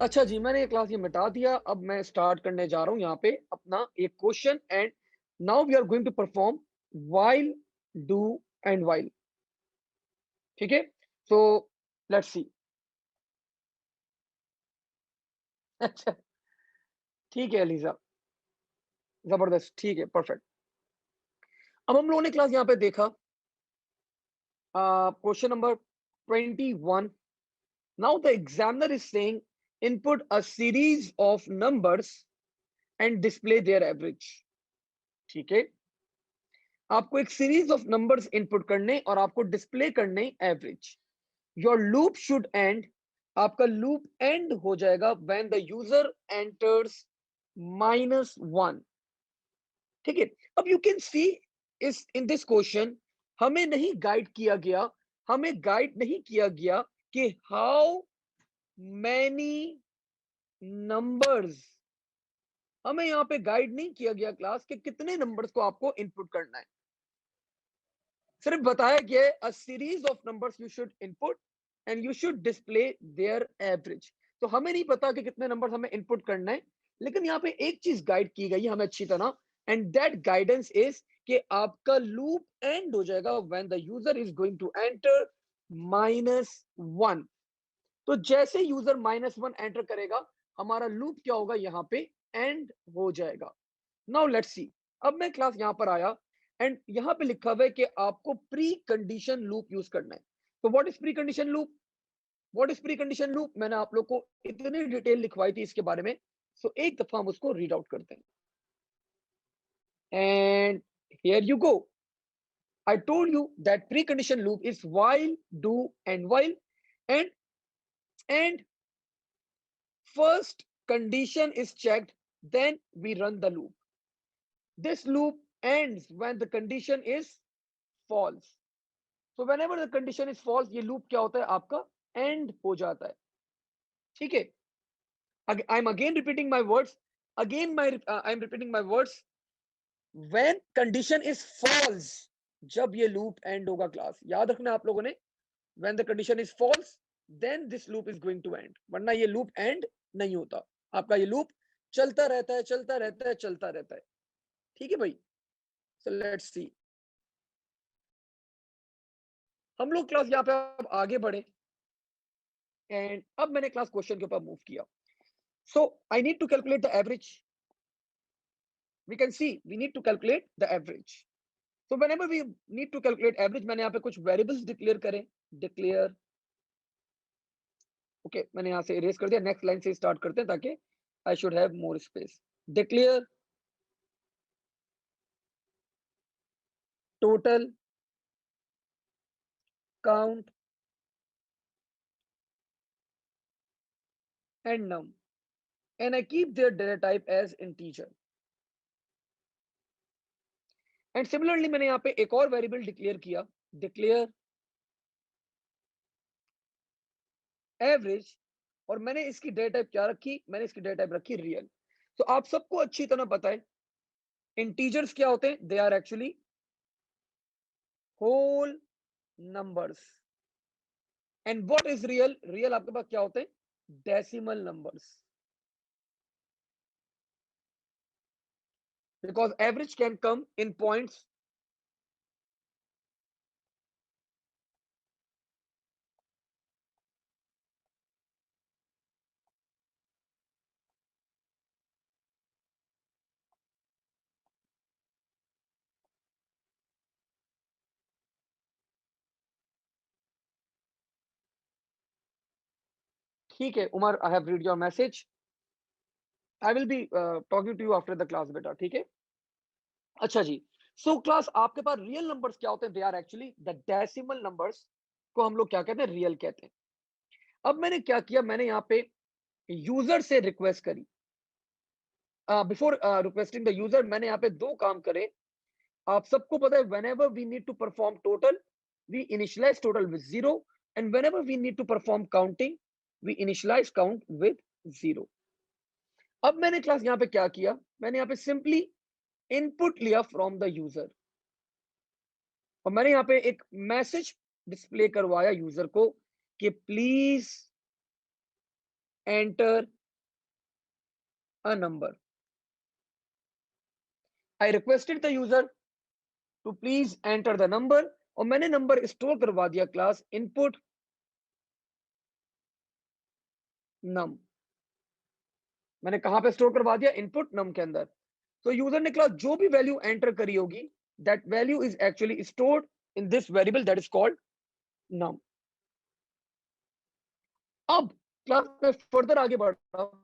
अच्छा जी, मैंने ये क्लास ये मिटा दिया। अब मैं स्टार्ट करने जा रहा हूँ यहाँ पे अपना एक question and now we are going to perform while, do and while. ठीक है? So let's see. अच्छा, ठीक है अलीज़ा, ज़बरदस्त, ठीक है, परफेक्ट। अब हम लोगों ने क्लास यहाँ पे देखा question number 21। Now the examiner is saying input a series of numbers and display their average. ठीक है? आपको एक सीरीज ऑफ नंबर्स इनपुट करने और आपको डिस्प्ले करने average. Your loop should and, आपका लूप एंड हो जाएगा व्हेन द यूजर एंटर्स -1। ठीक है? अब यू कैन सी इस इन दिस क्वेश्चन हमें नहीं गाइड किया गया, हमें गाइड नहीं किया गया कि हाउ मैनी नंबर्स, हमें यहाँ पे गाइड नहीं किया गया क्लास के कितने नंबर्स को आपको इनपुट करना है। सिर्फ बताया गया है a series of numbers you should input and you should display there average. तो हमें नहीं पता कि कितने नंबर्स हमें इनपुट करना है, लेकिन यहाँ पे एक चीज गाइड की गई है हमें अच्छी तरह, एंड दैट गाइडेंस इज कि आपका लूप एंड हो जाएगा when the user is going to enter -1। तो जैसे यूजर -1 एंटर करेगा, हमारा लूप क्या होगा यहाँ पे एंड हो जाएगा। Now let's see. अब मैं क्लास यहाँ पर आया एंड यहाँ पे लिखा हुआ है कि आपको प्री कंडीशन लूप यूज करना है। तो what is pre condition loop? What is pre condition loop? मैंने आप लोग को इतनी डिटेल लिखवाई थी इसके बारे में, सो एक दफा हम उसको रीड आउट करते हैं। And here you go. I told you that precondition loop is while, do, and while, and and first condition is checked, then we run the loop. This loop ends when the condition is false. So whenever the condition is false, ये loop क्या होता है आपका end हो जाता है। ठीक है? I'm again repeating my words. Again I'm repeating my words. When condition is false, जब ये loop end होगा क्लास, याद रखना आप लोगों ने। When the condition is false, then this loop is going to end. वरना ये loop end नहीं होता। आपका ये loop चलता रहता है, चलता रहता है, चलता रहता है। ठीक है भाई? So let's see. हम लोग क्लास यहाँ पे अब आगे बढ़े एंड अब मैंने क्लास क्वेश्चन के ऊपर मूव किया। So I need to calculate the average. We can see we need to calculate the average. So whenever we need to calculate average, मैंने यहाँ पे कुछ वेरिएबल्स डिक्लेयर करें। डिक्लेयर, ओके, मैंने यहाँ से इरेज कर दिया। नेक्स्ट लाइन से स्टार्ट करते हैं ताकि I should have more space. Declare total count and num, and I keep their data type as integer. And similarly मैंने यहाँ पे एक और वेरिएबल डिक्लेयर किया। डिक्लेयर एवरेज, और मैंने इसकी डेटा टाइप क्या रखी? मैंने इसकी डेटा टाइप रखी रियल। तो आप सबको अच्छी तरह पता है इंटीजर्स क्या होते हैं? They are actually whole numbers. And what is real? Real आपके पास क्या होते हैं? Decimal numbers. Because average can come in points. ठीक है Umar, I have read your message. I will be talking to you after the class बेटा। ठीक है? अच्छा जी। सो क्लास आपके पास रियल नंबर्स क्या होते हैं? They are actually the decimal numbers को हम लोग क्या कहते हैं? रियल कहते हैं। अब मैंने क्या किया? मैंने यहाँ पे यूजर से रिक्वेस्ट करी। बिफोर रिक्वेस्टिंग द यूजर, मैंने यहाँ पे दो काम करे। आप सबको पता है whenever we need to perform total, we initialize total with 0, and whenever we need to perform counting, we initialize count with 0. अब मैंने क्लास यहाँ पे क्या किया? मैंने यहाँ पे सिंपली इनपुट लिया फ्रॉम द यूजर, और मैंने यहाँ पे एक मैसेज डिस्प्ले करवाया यूजर को कि please enter a number. I requested the user to please enter the number, और मैंने नंबर स्टोर करवा दिया क्लास इनपुट num. मैंने कहां पे स्टोर करवा दिया? इनपुट नम के अंदर. तो यूजर ने क्लास जो भी वैल्यू एंटर करी होगी, that value is actually stored in this variable that is called num. अब क्लास में फर्दर आगे बढ़ रहा हूं,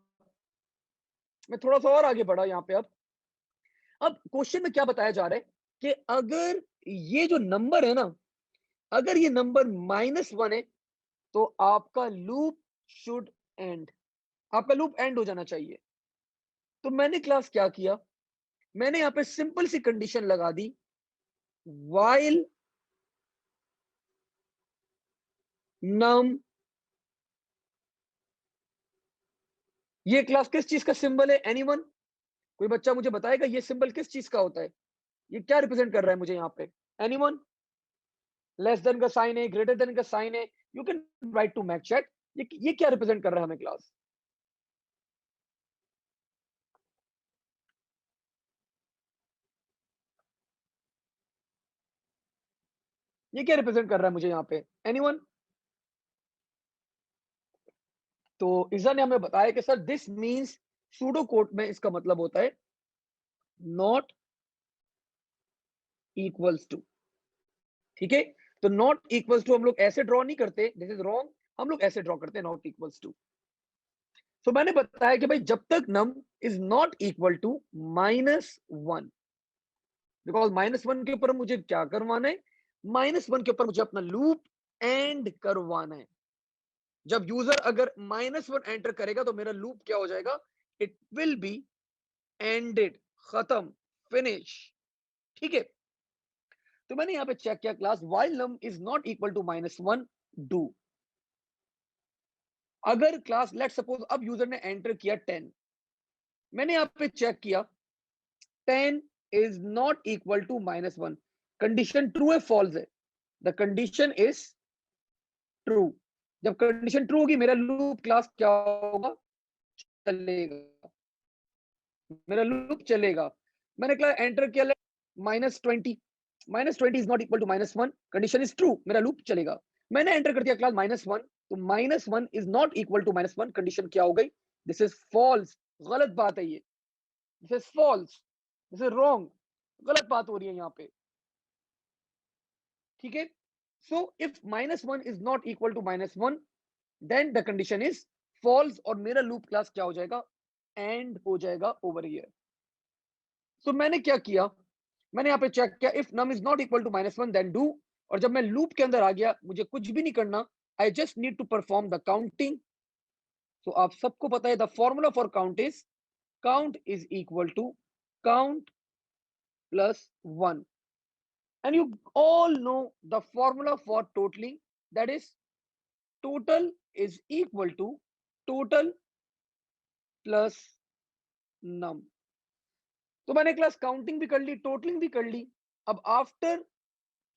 मैं थोड़ा सा और आगे बढ़ा यहां पे. अब क्वेश्चन में क्या बताया जा रहा है कि अगर ये जो नंबर है ना, अगर ये नंबर -1 है, तो आपका लूप शुड एंड, आपका लूप एंड हो जाना चाहिए. तो मैंने क्लास क्या किया, मैंने यहां पे सिंपल सी कंडीशन लगा दी, while num. ये क्लास किस चीज का सिंबल है? एनीवन? कोई बच्चा मुझे बताएगा ये सिंबल किस चीज का होता है? ये क्या रिप्रेजेंट कर रहा है मुझे यहाँ पे? एनीवन? लेस देन का साइन है, ग्रेटर देन का साइन है, you can write to mac chat. ये क्या रिप्रेजेंट कर रहा है हमें क्लास? ये क्या रिप्रेजेंट कर रहा है मुझे यहाँ पे? एनीवन? तो इजा ने हमें बताया कि sir this means, pseudo code में इसका मतलब होता है नॉट इक्वल्स टू. ठीक है, तो नॉट इक्वल्स टू हम लोग ऐसे ड्रॉ नहीं करते, दिस इज रॉन्ग. हम लोग ऐसे ड्रॉ करते हैं नॉट इक्वल्स टू. तो मैंने बताया कि भाई जब तक num is not equal to -1, because -1 के ऊपर मुझे क्या करवाना है? -1 के ऊपर मुझे अपना लूप एंड करवाना है. जब यूजर अगर -1 एंटर करेगा तो मेरा लूप क्या हो जाएगा? इट विल बी एंडेड, खत्म, फिनिश. ठीक है, तो मैंने यहां पे चेक किया class while num is not equal to -1 do. अगर क्लास लेट सपोज अब यूजर ने एंटर किया 10, मैंने यहां पे चेक किया 10 is not equal to -1. Condition true है फॉल्स है? The condition is true. जब कंडीशन ट्रू होगी मेरा लूप क्लास क्या होगा? चलेगा, मेरा लूप चलेगा. मैंने क्लास एंटर किया -20, -20 is not equal to -1, condition is true, मेरा लूप चलेगा. मैंने एंटर कर दिया क्लास -1, तो -1 is not equal to -1, condition क्या हो गई? This is false. गलत बात है ये, this is false, this is wrong, गलत बात हो रही है यहाँ पे. ठीक है, so if -1 is not equal to -1, then the condition is false, और मेरा लूप क्लास क्या हो जाएगा? एंड हो जाएगा ओवर हियर. सो मैंने क्या किया, मैंने यहाँ पे चेक किया if num is not equal to -1 then do. और जब मैं लूप के अंदर आ गया, मुझे कुछ भी नहीं करना, I just need to perform the counting. तो आप सबको पता है the formula for count is equal to count plus 1. And you all know the formula for totaling, that is total is equal to total plus num. तो मैंने class counting भी कर ली, totalling भी कर ली. अब आफ्टर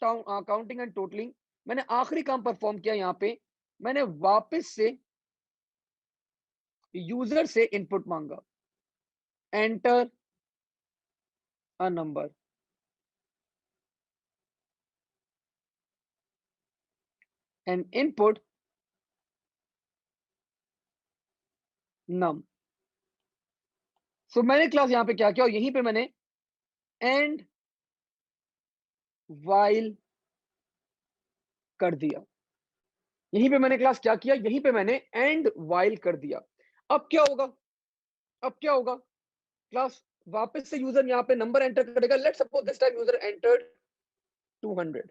काउंटिंग एंड टोटलिंग मैंने आखिरी काम परफॉर्म किया. यहाँ पे मैंने वापस से यूजर से इनपुट मांगा, enter a number, and input num. So मैंने क्लास यहाँ पे क्या किया, और यहीं पे मैंने एंड वाइल कर दिया. यहीं पे मैंने क्लास क्या किया, यहीं पे मैंने एंड वाइल कर दिया. अब क्या होगा, अब क्या होगा क्लास? वापस से यूजर यहाँ पे नंबर एंटर करेगा. Let's suppose this time user entered 200.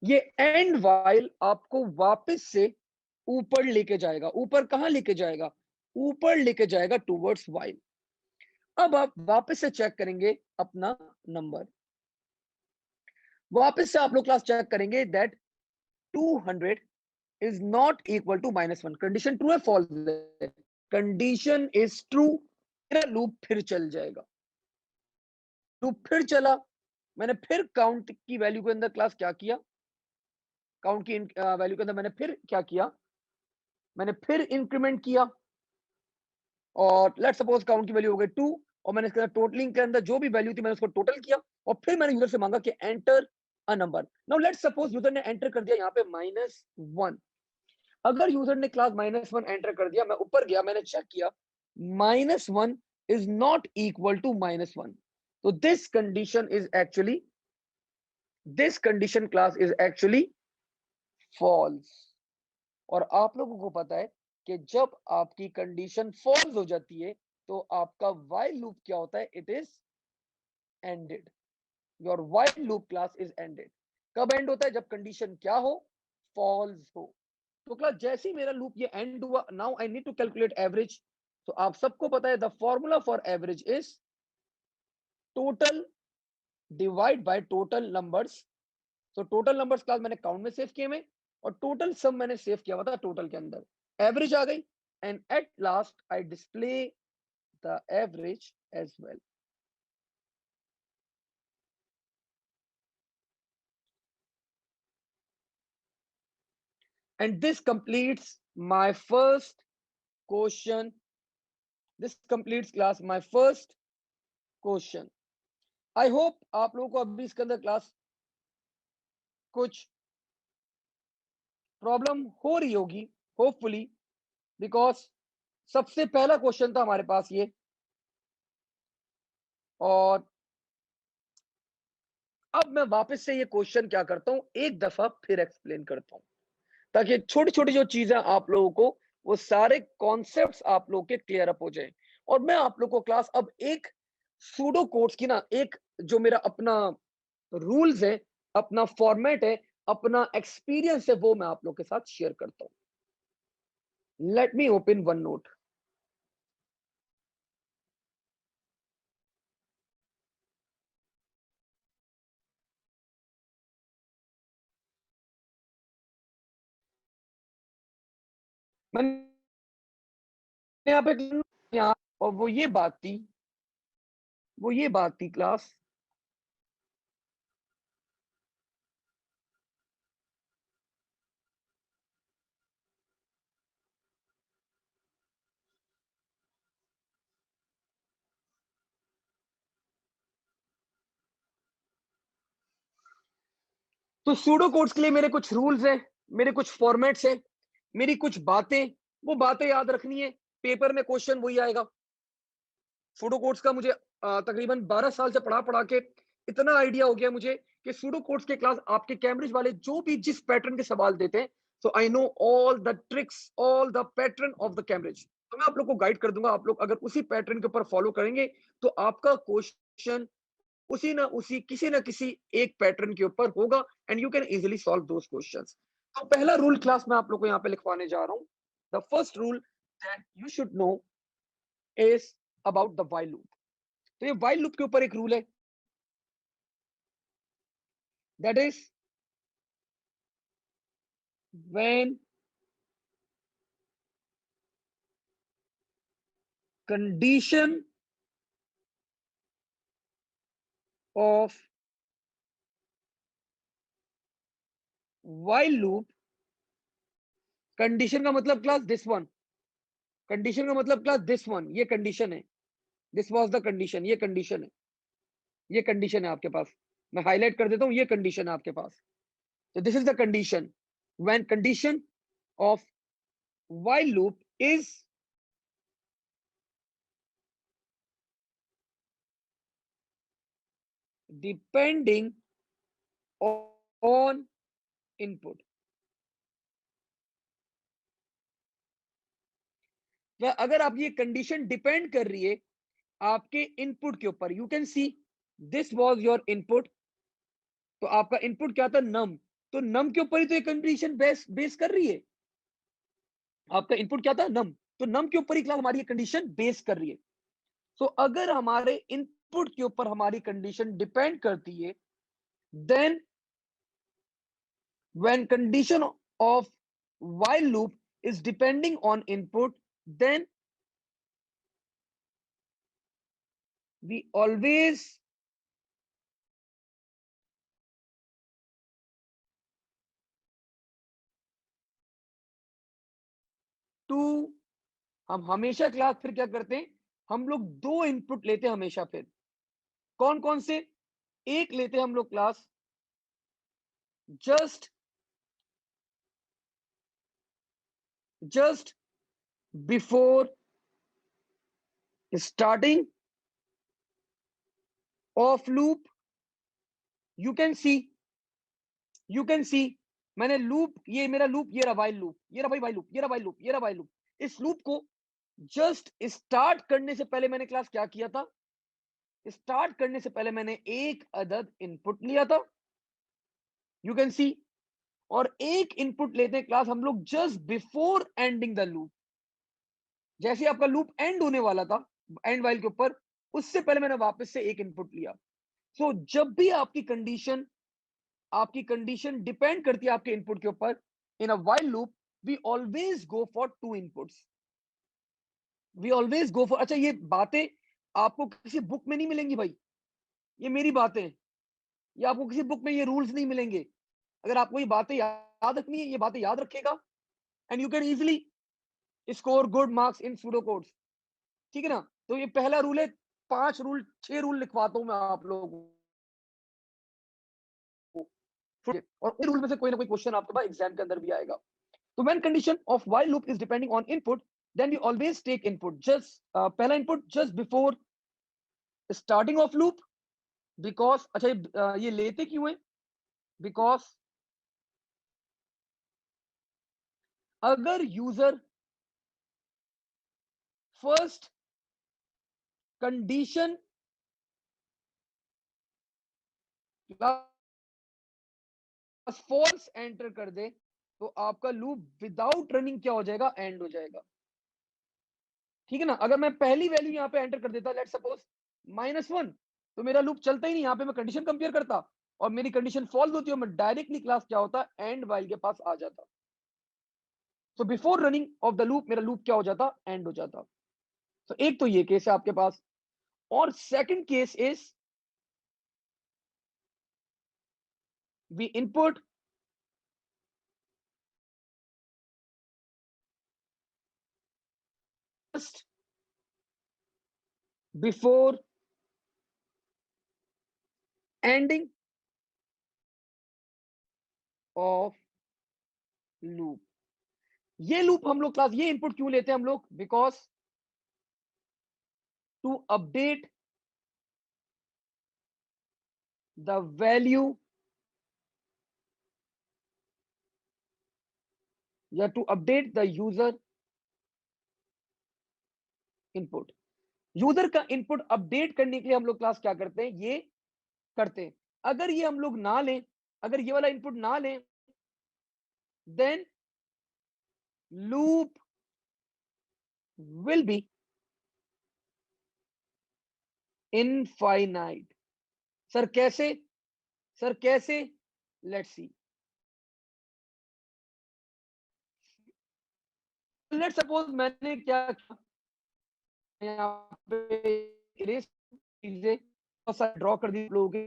ये एंड वाइल आपको वापस से ऊपर लेके जाएगा. ऊपर कहां लेके जाएगा? ऊपर लेके जाएगा टूवर्ड्स वाइल. अब आप वापस से चेक करेंगे अपना नंबर, वापस से आप लोग क्लास चेक करेंगे that 200 is not equal to -1. Condition true है फॉल्स है? Condition is true. मेरा लूप फिर चल जाएगा. लूप फिर चला, मैंने फिर काउंट की वैल्यू के अंदर क्लास क्या किया, काउंट की वैल्यू के अंदर मैंने फिर क्या किया, मैंने फिर इंक्रीमेंट किया. और लेट सपोज काउंट की वैल्यू हो गई 2, और मैंने इसके अंदर टोटलिंग के अंदर जो भी वैल्यू थी मैंने उसको टोटल किया, और फिर मैंने यूजर से मांगा कि enter a number. Now let suppose user ने एंटर कर दिया यहाँ पे -1। अगर यूजर ने क्लास -1 एंटर कर दिया, मैं ऊपर गया, मैंने चेक किया, -1 इज नॉट इक्वल टू -1, तो this condition class is actually false. और आप लोगों को पता है कि जब आपकी कंडीशन फॉल्स हो जाती है तो आपका व्हाइल लूप क्या होता है, it is ended. Your while loop class is ended. कब एंड होता है, जब कंडीशन क्या हो, फॉल्स हो। तो क्लास जैसे ही मेरा लूप ये एंड हुआ, now I need to calculate average. तो आप सबको पता है the formula for average is total divide by total numbers. तो टोटल नंबर्स क्लास मैंने काउंट में सेव किए में, और टोटल सम मैंने सेव किया हुआ था टोटल के अंदर। एवरेज आ गई, and at last I display the average age well. And this completes my first question. This completes class my first question. I hope आप लोगों को अभी इसके अंदर क्लास कुछ प्रॉब्लम हो रही होगी, होपफुली, बिकॉज सबसे पहला क्वेश्चन था हमारे पास ये। और अब मैं वापस से ये क्वेश्चन क्या करता हूं, एक दफा फिर एक्सप्लेन करता हूं, ताकि छोटी छोटी जो चीजें आप लोगों को, वो सारे कॉन्सेप्ट्स आप लोग के क्लियर अप हो जाए। और मैं आप लोग को क्लास अब एक सूडो कोड्स की ना, एक जो मेरा अपना रूल्स है, अपना फॉर्मेट है, अपना एक्सपीरियंस है, वो मैं आप लोग के साथ शेयर करता हूं। Let me open one note. मैंने यहाँ पे यहाँ, और वो ये बात थी क्लास, तो सूडो कोड्स के लिए मेरे कुछ रूल्स हैं, मेरे कुछ फॉर्मेट्स हैं, मेरी कुछ बातें, वो बातें याद रखनी है। पेपर में क्वेश्चन वही आएगा। सूडो कोड्स का मुझे तकरीबन 12 साल से पढ़ा पढ़ा के इतना आइडिया हो गया मुझे कि सूडो कोड्स के क्लास आपके कैम्ब्रिज वाले जो भी जिस पैटर्न के सवाल देते हैं, so I know all the tricks, all the pattern of the Cambridge. तो मैं आप लोग को गाइड कर दूंगा। आप लोग अगर उसी पैटर्न के ऊपर फॉलो करेंगे तो आपका क्वेश्चन उसी ना किसी एक पैटर्न के ऊपर होगा, and you can easily solve those questions. तो पहला रूल क्लास मैं आप लोग को यहाँ पे लिखवाने जा रहा हूँ। The first rule that you should no is about the while loop. तो ये व्हाइल लूप के ऊपर एक रूल है, that is when condition of while loop, condition का मतलब क्लास दिस वन, कंडीशन का मतलब क्लास दिस वन, ये कंडीशन है, दिस वाज द कंडीशन, ये कंडीशन है, ये कंडीशन है आपके पास। मैं हाईलाइट कर देता हूं, ये कंडीशन है आपके पास। तो this is the condition, when condition of while loop is depending on input। तो अगर आप ये कंडीशन डिपेंड कर रही है आपके इनपुट के ऊपर, you can see this was your input. तो आपका इनपुट क्या था, नम। तो नम के ऊपर ही तो ये कंडीशन बेस बेस कर रही है। आपका इनपुट क्या था, नम। तो नम के ऊपर ही क्लास हमारी कंडीशन बेस कर रही है। तो अगर हमारे इनपुट के ऊपर हमारी कंडीशन डिपेंड करती है, then when condition of while loop is depending on input, then we always to हम हमेशा क्लास फिर क्या करते हैं, हम लोग दो इनपुट लेते हैं हमेशा। फिर कौन कौन से? एक लेते हैं हम लोग class just before starting of loop. You can see मैंने लूप, ये मेरा लूप, ये रहा वाइल लूप, ये रहा भाई वाइल लूप, ये रहा वाइल लूप, ये रहा वाइल लूप। इस लूप को जस्ट स्टार्ट करने से पहले मैंने क्लास क्या किया था, स्टार्ट करने से पहले मैंने एक अदद इनपुट लिया था। यू कैन सी। और एक इनपुट लेते हैं क्लास हम लोग just before ending the loop. जैसे आपका लूप एंड होने वाला था एंड वाइल के ऊपर, उससे पहले मैंने वापस से एक इनपुट लिया। सो जब भी आपकी कंडीशन डिपेंड करती है आपके इनपुट के ऊपर, in a while loop we always go for two inputs. We always go for, अच्छा ये बातें आपको किसी बुक में नहीं मिलेंगी भाई, ये मेरी बातें हैं। ये आपको किसी बुक में ये रूल्स नहीं मिलेंगे। अगर आपको ये बातें याद रखनी है, ये बातें याद रखेगा, and you can easily score good marks in pseudo codes. ठीक है ना? तो ये पहला रूल है। 5 रूल 6 रूल लिखवाता हूं मैं आप लोगों को, और उन रूल में से कोई ना कोई क्वेश्चन आपके पास एग्जाम के अंदर भी आएगा। तो when condition of while loop is depending on input, then we always take input just, पहला input just before starting of loop. Because, अच्छा ये लेते क्यों है? बिकॉज अगर user first condition false enter कर दे, तो आपका लूप विदाउट रनिंग क्या हो जाएगा, एंड हो जाएगा। ठीक है ना? अगर मैं पहली वैल्यू यहाँ पे एंटर कर देता, लेट सपोज -1, तो मेरा लूप चलता ही नहीं। यहाँ पे मैं कंडीशन कंपेयर करता और मेरी कंडीशन फॉल्स होती है, मैं डायरेक्टली क्लास क्या होता, एंड वाइल के पास आ जाता। तो before running of the loop मेरा लूप क्या हो जाता, एंड हो जाता। तो एक तो ये केस है आपके पास। और second case is we input just before ending of loop. ये लूप हम लोग क्लास, ये इनपुट क्यों लेते हैं हम लोग? Because to update the value, या to update the user input. User का इनपुट अपडेट करने के लिए हम लोग क्लास क्या करते हैं, ये करते हैं। अगर ये हम लोग ना लें, अगर ये वाला इनपुट ना लें, then loop will be infinite. Sir कैसे? सर कैसे? Let's see. लेट्स सपोज मैंने क्या किया, यहाँ पे इरेज चीजें बहुत सारे ड्रॉ कर दी लोगों के।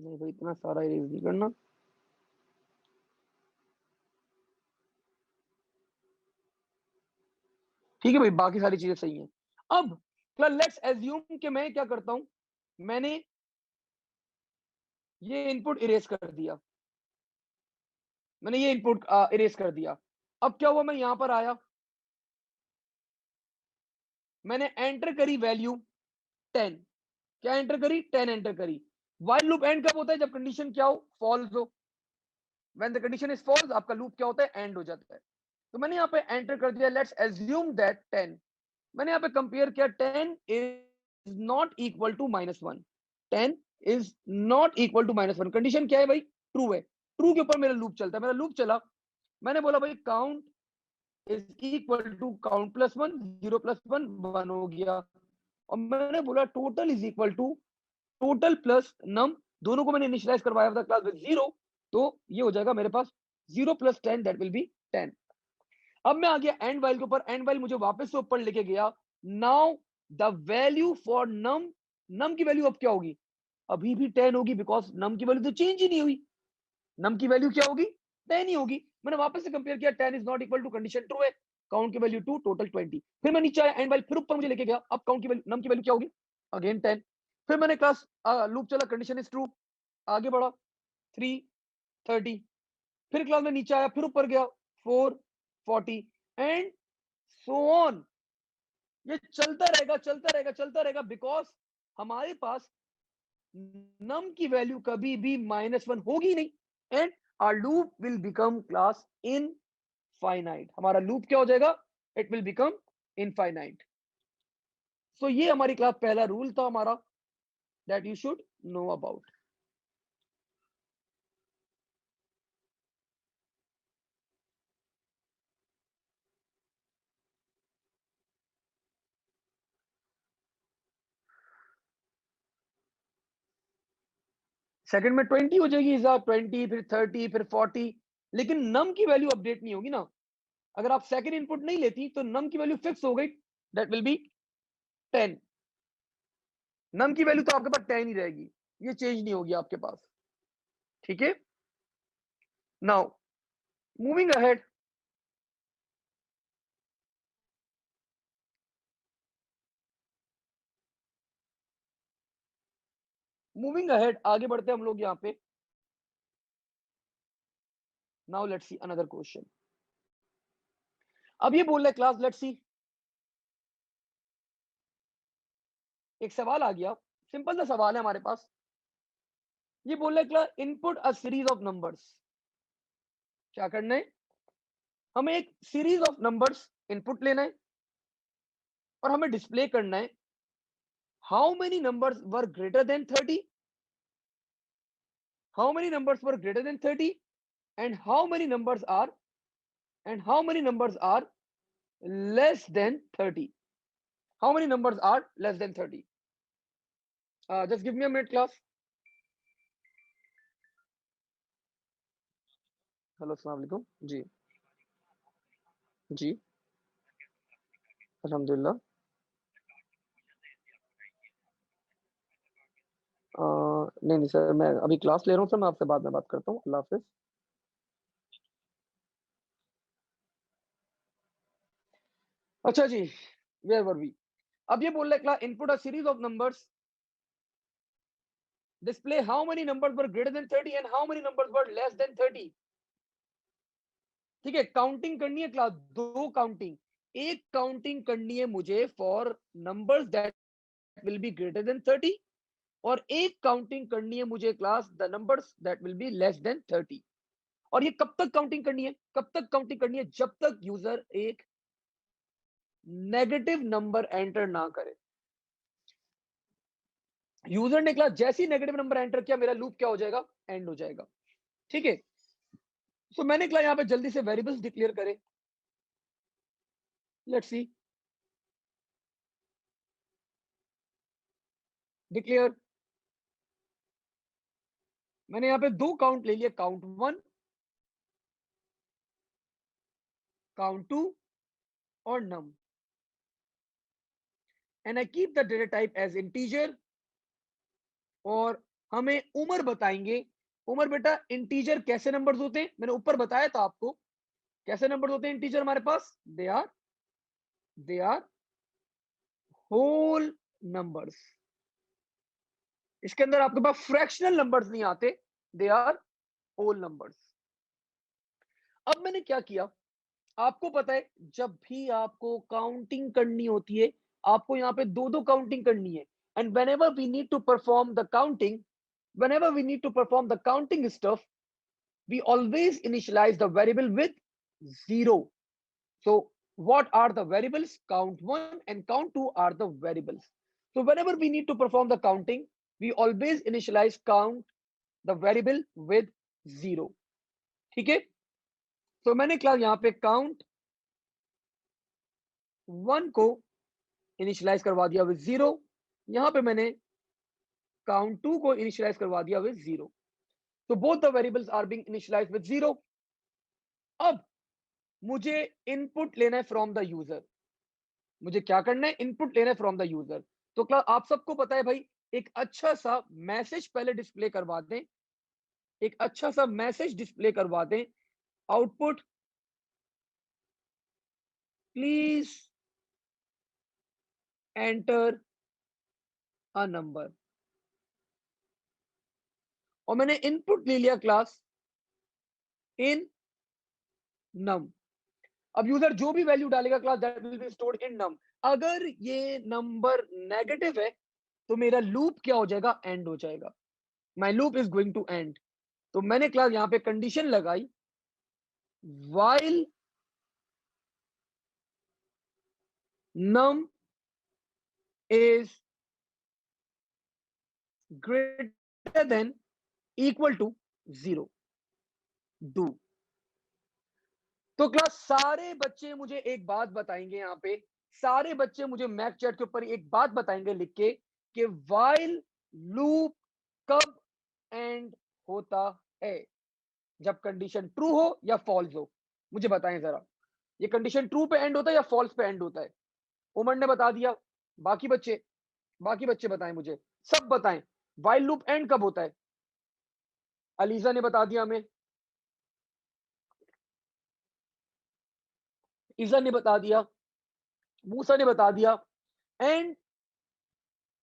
नहीं भाई, इतना सारा इरेज नहीं करना। ठीक है भाई, बाकी सारी चीजें सही हैं। अब लेट्स एज्यूम कि मैं क्या करता हूं, मैंने ये इनपुट इरेज कर दिया, मैंने ये इनपुट इरेज कर दिया। अब क्या हुआ, मैं यहां पर आया, मैंने एंटर करी वैल्यू 10। क्या एंटर करी? 10 एंटर करी। व्हाइल लूप एंड कब होता है? जब कंडीशन क्या हो, फॉल्स हो। When the condition is false, आपका लूप क्या होता है, एंड हो जाता है। तो मैंने यहाँ पे एंटर कर दिया, लेट्स एज्यूम दैट 10। मैंने यहाँ पे कंपेयर किया, 10 is not equal to -1। 10 is not equal to -1। Condition क्या है भाई? ट्रू है। ट्रू के ऊपर मेरा लूप चलता है। मेरा लूप चला, मैंने बोला भाई count is equal to count plus 1, 0 plus 1 1 हो गया। और मैंने बोला total is equal to total plus num, दोनों को मैंने इनिशियलाइज करवाया था क्लास विद 0। तो ये हो जाएगा मेरे पास 0 प्लस 10, दैट विल बी 10। अब मैं आ गया एंड वाइल के ऊपर, एंड वाइल मुझे वापस से ऊपर लेके गया। नाउ द वैल्यू फॉर नम, नम की वैल्यू अब क्या होगी? अभी भी 10 होगी, बिकॉज नम की वैल्यू तो चेंज ही नहीं हुई। नम की वैल्यू क्या होगी? 10 ही होगी। मैंने वापस से कंपेयर किया, 10 is not equal to, condition true है, काउंट की वैल्यू 2, टोटल 20। फिर मैं नीचे आया एंड वाइल, फिर ऊपर मुझे लेके गया, अब काउंट की वैल्यू, नम की वैल्यू क्या होगी? अगेन 10। फिर मैंने क्लास लूप चला, कंडीशन इज ट्रू, आगे बढ़ा 3, 30। फिर क्लास में नीचे आया, फिर ऊपर गया 4, 40 एंड सो ऑन। ये चलता रहेगा, चलता रहेगा, चलता रहेगा, बिकॉज हमारे पास नम की वैल्यू कभी भी -1 होगी नहीं, and our loop will become class infinite. हमारा लूप क्या हो जाएगा? It will become infinite. So ये हमारी क्लास पहला रूल था हमारा, that you should know about. Second में 20 हो जाएगी, 20, फिर 30, फिर 40, लेकिन नम की वैल्यू अपडेट नहीं होगी ना। अगर आप सेकंड इनपुट नहीं लेती तो नम की वैल्यू फिक्स हो गई, दैट विल बी 10। नम की वैल्यू तो आपके पास 10 ही रहेगी, ये चेंज नहीं होगी आपके पास। ठीक है, now moving ahead. Moving ahead, आगे बढ़ते हैं हम लोग यहाँ पे। Now let's see another question. अब ये बोल रहे क्लास, लेट्स सी, एक सवाल आ गया, सिंपल सा सवाल है हमारे पास। ये बोल रहे class, input a series of numbers. क्या करना है? हमें एक सीरीज ऑफ नंबर्स इनपुट लेना है और हमें डिस्प्ले करना है how many numbers were greater than 30, how many numbers were greater than 30, and how many numbers are, and how many numbers are less than 30. How many numbers are less than 30? Just give me a minute, class. Hello, अस्सलाम वालेकुम जी। जी, अल्हम्दुलिल्लाह। नहीं नहीं sir, मैं अभी class ले रहा हूँ सर, मैं आपसे बाद में बात करता हूँ। अल्लाह हाफिज। अच्छा जी, वेयर वर वी? अब ये बोल रहे class, input a series of numbers, display how many numbers were greater than 30 and how many numbers were less than 30। ठीक है, काउंटिंग करनी है क्लास, दो काउंटिंग। एक काउंटिंग करनी है मुझे for numbers that will be greater than 30, और एक काउंटिंग करनी है मुझे class the numbers that will be less than 30। और ये कब तक काउंटिंग करनी है? कब तक काउंटिंग करनी है? जब तक यूजर एक नेगेटिव नंबर एंटर ना करे। यूजर ने क्लास जैसे ही नेगेटिव नंबर एंटर किया, मेरा लूप क्या हो जाएगा? एंड हो जाएगा। ठीक है, सो मैंने क्लास यहाँ पे जल्दी से वेरिएबल्स डिक्लेयर करे। Let's see, declare. मैंने यहाँ पे दो काउंट ले लिया, काउंट 1, काउंट 2 और num, and I keep the data type as integer. और हमें उम्र बताएंगे। उम्र बेटा, इंटीजर कैसे नंबर्स होते हैं? मैंने ऊपर बताया था आपको कैसे नंबर्स होते हैं इंटीजर हमारे पास। They are whole numbers. इसके अंदर आपके पास फ्रैक्शनल नंबर्स नहीं आते, दे आर होल नंबर्स। अब मैंने क्या किया, आपको पता है जब भी आपको काउंटिंग करनी होती है, आपको यहाँ पे दो दो काउंटिंग करनी है। And whenever we need to perform the counting, whenever we need to perform the counting stuff, we always initialize the variable with 0. So what are the variables? Count 1 and count 2 are the variables. So whenever we need to perform the counting, we always initialize count the variable with 0. ठीक है, तो मैंने class यहाँ पे count 1 को initialise करवा दिया with 0। यहाँ पे मैंने count 2 को इनिशियलाइज करवा दिया विद 0। तो both the variables are being initialized with 0। अब मुझे इनपुट लेना है फ्रॉम द यूजर। मुझे क्या करना है? इनपुट लेना है फ्रॉम द यूजर। तो क्लास आप सबको पता है भाई, एक अच्छा सा मैसेज पहले डिस्प्ले करवा दें, एक अच्छा सा मैसेज डिस्प्ले करवा दें, output please enter a number, और मैंने इनपुट ले लिया क्लास इन नम। अब यूजर जो भी वैल्यू डालेगा class that will be stored in num. अगर ये नंबर नेगेटिव है तो मेरा लूप क्या हो जाएगा, एंड हो जाएगा, my loop is going to end. तो मैंने क्लास यहां पे कंडीशन लगाई, while num is greater than equal to 0 do। तो क्लास सारे बच्चे मुझे एक बात बताएंगे, यहां पे सारे बच्चे मुझे मैक चैट के ऊपर एक बात बताएंगे लिख के कि while लूप कब एंड होता है, जब कंडीशन ट्रू हो या फॉल्स हो। मुझे बताएं जरा, ये कंडीशन ट्रू पे एंड होता है या फॉल्स पे एंड होता है? उमर ने बता दिया, बाकी बच्चे बताएं मुझे, सब बताएं वाइल लूप एंड कब होता है। अलीजा ने बता दिया हमें, ईजा ने बता दिया, मूसा ने बता दिया, एंड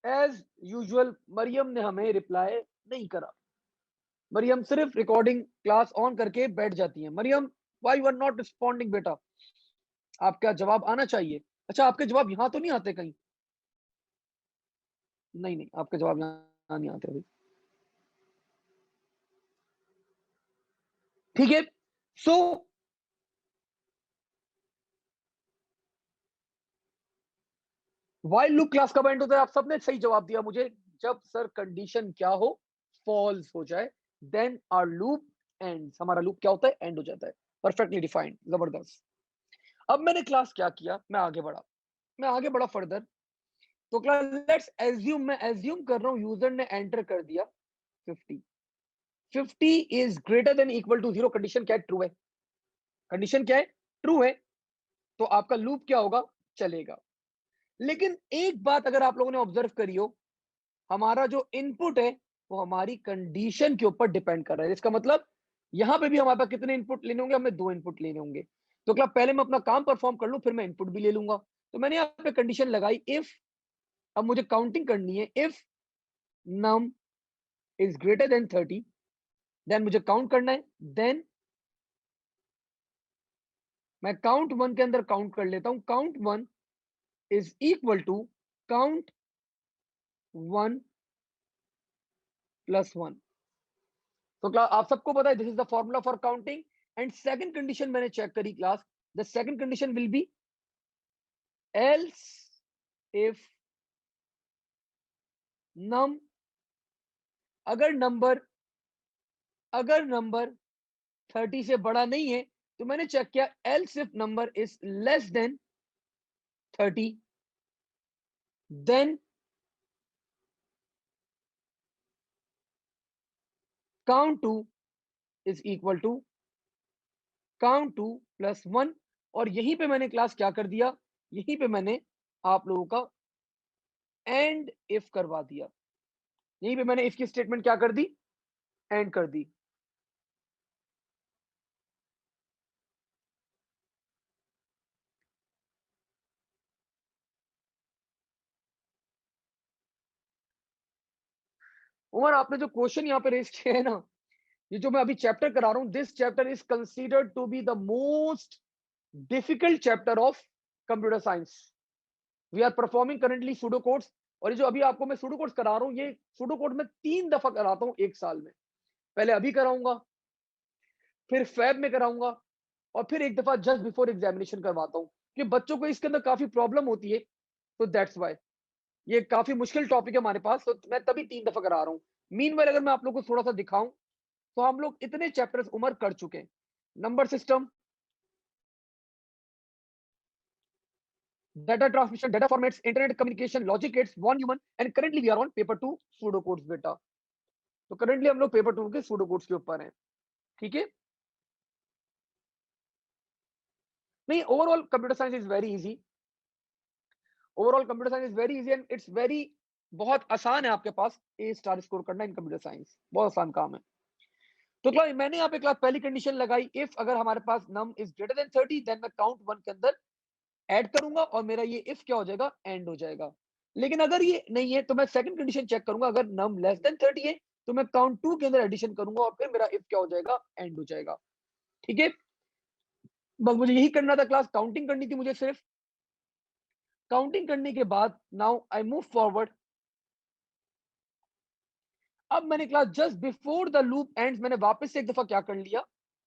एज यूजुअल मरियम ने हमें रिप्लाई नहीं करा। मरियम सिर्फ रिकॉर्डिंग क्लास ऑन करके बैठ जाती है। Mariam, why you are not responding बेटा? आपका जवाब आना चाहिए। अच्छा, आपके जवाब यहां तो नहीं आते कहीं? नहीं नहीं, आपके जवाब यहाँ नहीं आते अभी। ठीक है, सो व्हाइल लूप क्लास कब एंड होता है? आप सबने सही जवाब दिया मुझे, जब सर कंडीशन क्या हो, फॉल्स हो जाए, देन आवर लूप एंड्स। हमारा लूप क्या होता है, एंड हो जाता है। परफेक्टली डिफाइंड, जबरदस्त। अब मैंने क्लास क्या किया, मैं आगे बढ़ा फर्दर। तो क्लास लेट्स एज्यूम, मैं एज्यूम कर रहा हूं यूजर ने एंटर कर दिया 50, 50 is greater than equal to 0। Condition क्या है, ट्रू है। कंडीशन क्या है, ट्रू है। तो आपका लूप क्या होगा, चलेगा। लेकिन एक बात अगर आप लोगों ने ऑब्जर्व करी हो, हमारा जो इनपुट है वो हमारी कंडीशन के ऊपर डिपेंड कर रहा है। इसका मतलब यहां पे भी हमारे पास कितने इनपुट लेने होंगे, हमें 2 इनपुट लेने होंगे। तो क्या पहले मैं अपना काम परफॉर्म कर लूं, फिर मैं इनपुट भी ले लूंगा। तो मैंने यहाँ पे कंडीशन लगाई इफ, अब मुझे काउंटिंग करनी है, if num is greater than 30, then मुझे काउंट करना है। देन मैं काउंट 1 के अंदर काउंट कर लेता हूं, count 1 is equal to count 1 plus 1। तो क्लास आप सबको पता है this is the formula for counting. And second condition मैंने चेक करी class, the second condition will be else if num, अगर नंबर अगर नंबर 30 से बड़ा नहीं है, तो मैंने चेक किया else if number is less than 30, then count 2 is equal to count 2 plus 1। और यहीं पे मैंने क्लास क्या कर दिया, यहीं पे मैंने आप लोगों का एंड इफ करवा दिया। यहीं पे मैंने इफ की स्टेटमेंट क्या कर दी, एंड कर दी। उमर, आपने जो क्वेश्चन यहाँ पे रेस किया है ना, ये जो मैं अभी चैप्टर करा रहा हूं, this chapter is considered to be the most difficult chapter of computer science. We are performing currently pseudo codes. और ये जो अभी आपको मैं सूडो कोड्स करा रहा हूँ, ये सूडो कोड में 3 दफा कराता हूँ एक साल में। पहले अभी कराऊंगा, फिर फैब में कराऊंगा, और फिर एक दफा जस्ट बिफोर एग्जामिनेशन करवाता हूँ, कि बच्चों को इसके अंदर काफी प्रॉब्लम होती है। तो दैट्स वाई ये काफी मुश्किल टॉपिक है हमारे पास, तो मैं तभी 3 दफा करा रहा हूँ। मीनवाइल अगर मैं आप लोगों को थोड़ा सा दिखाऊं, तो हम लोग इतने चैप्टर्स उम्र कर चुके हैं। Number system, data transmission, data formats, internet communication, logic gates, one human, and currently we are on paper 2 pseudo codes बेटा। तो करंटली हम लोग पेपर 2 के pseudo codes के ऊपर हैं। ठीक है, नहीं, overall computer science is very easy. Overall computer science is very easy and it's very बहुत आसान है आपके पास ए स्टार स्कोर करना इन कंप्यूटर साइंस, बहुत आसान काम है। तो क्लास मैंने यहाँ पे क्लास पहली कंडीशन लगाई, इफ अगर हमारे पास num is greater than 30 then मैं काउंट 1 के अंदर ऐड करूंगा और मेरा ये इफ क्या हो जाएगा, एंड हो जाएगा। लेकिन अगर ये नहीं है तो मैं सेकंड कंडीशन चेक करूंगा, अगर नम लेस देन 30 है तो मैं काउंट 2 के अंदर एडिशन करूंगा और फिर मेरा इफ क्या हो जाएगा, एंड हो जाएगा। ठीक है, बस मुझे यही करना था क्लास, काउंटिंग करनी थी मुझे सिर्फ। काउंटिंग करने के बाद नाउ आई मूव फॉरवर्ड। अब मैंने class just before the loop ends मैंने वापस से एक दफा क्या कर लिया,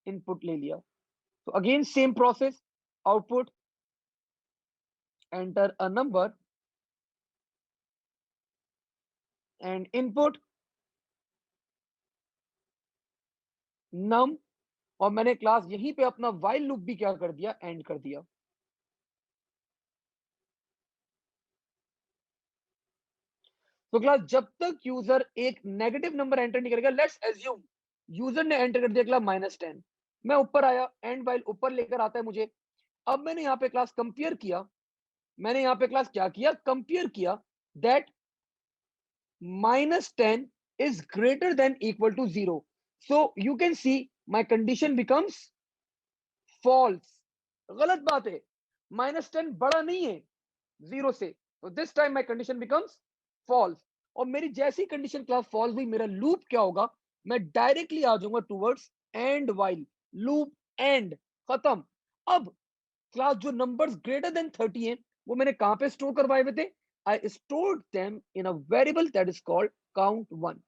इनपुट ले लिया। तो again same process, output, enter a number and input num, और मैंने क्लास यहीं पे अपना व्हाइल लूप भी क्या कर दिया, एंड कर दिया। तो क्लास जब तक यूजर एक नेगेटिव नंबर एंटर नहीं करेगा, लेट्स एज्यूम यूजर ने एंटर कर दिया क्लास -10, मैं ऊपर आया, एंड व्हाइल ऊपर लेकर आता है मुझे। अब मैंने यहाँ पे क्लास कंपेयर किया, मैंने यहाँ पे क्लास क्या किया, कंपेयर किया that -10 is greater than equal to 0, so you can see my condition becomes false। गलत बात है, -10 बड़ा नहीं है 0 से, तो this time my condition becomes false. और मेरी जैसी कंडीशन क्लास फॉल्स हुई, मेरा लूप क्या होगा, मैं डायरेक्टली आ जाऊंगा towards and while loop, and खत्म। अब क्लास जो नंबर्स ग्रेटर देन 30 हैं वो मैंने कहां पे स्टोर करवाए हुए थे, I stored them in a variable that is called count 1।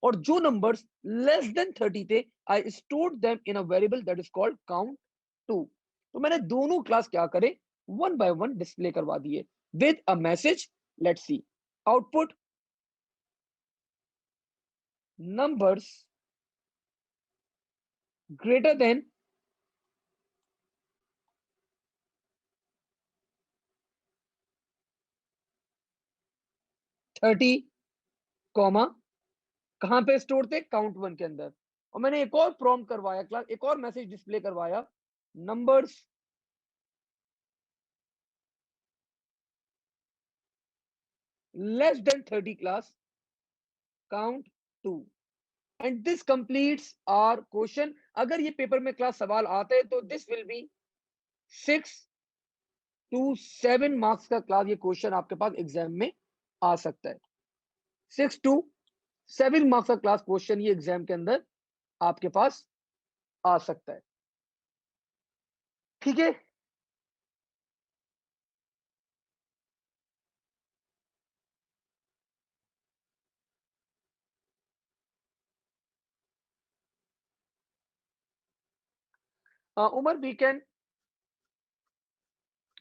और जो नंबर्स लेस देन 30 थे, I stored them in a variable that is called count 2। तो मैंने दोनों क्लास क्या करे, वन बाय वन डिस्प्ले करवा दिए with a message. Let's see output, numbers greater than 30 comma, कहां पे स्टोर थे, काउंट 1 के अंदर। और मैंने एक और प्रॉम्प्ट करवाया क्लास, एक और मैसेज डिस्प्ले करवाया, numbers less than 30 class count 2। And this completes our question. अगर ये पेपर में क्लास सवाल आता है तो this will be 6 to 7 marks का क्लास, ये क्वेश्चन आपके पास एग्जाम में आ सकता है। 6 to 7 मार्क्स का क्लास क्वेश्चन ये एग्जाम के अंदर आपके पास आ सकता है। ठीक है, Umar we can,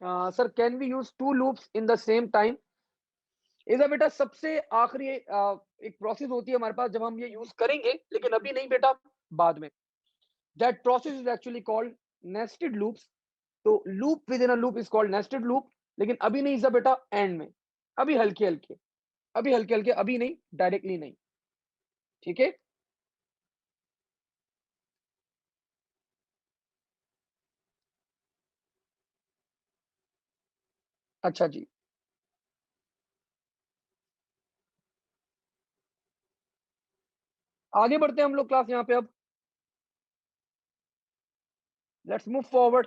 sir can we use 2 loops in the same time. इधर बेटा सबसे आखिरी एक प्रोसेस होती है हमारे पास जब हम ये यूज करेंगे, लेकिन अभी नहीं बेटा, बाद में। That process is actually called nested loops. तो loop within a loop is called nested loop, लेकिन अभी नहीं सर बेटा, एंड में। अभी हल्के हल्के, अभी हल्के हल्के, अभी नहीं, डायरेक्टली नहीं। ठीक है, अच्छा जी, आगे बढ़ते हैं हम लोग क्लास यहाँ पे अब। Let's move forward.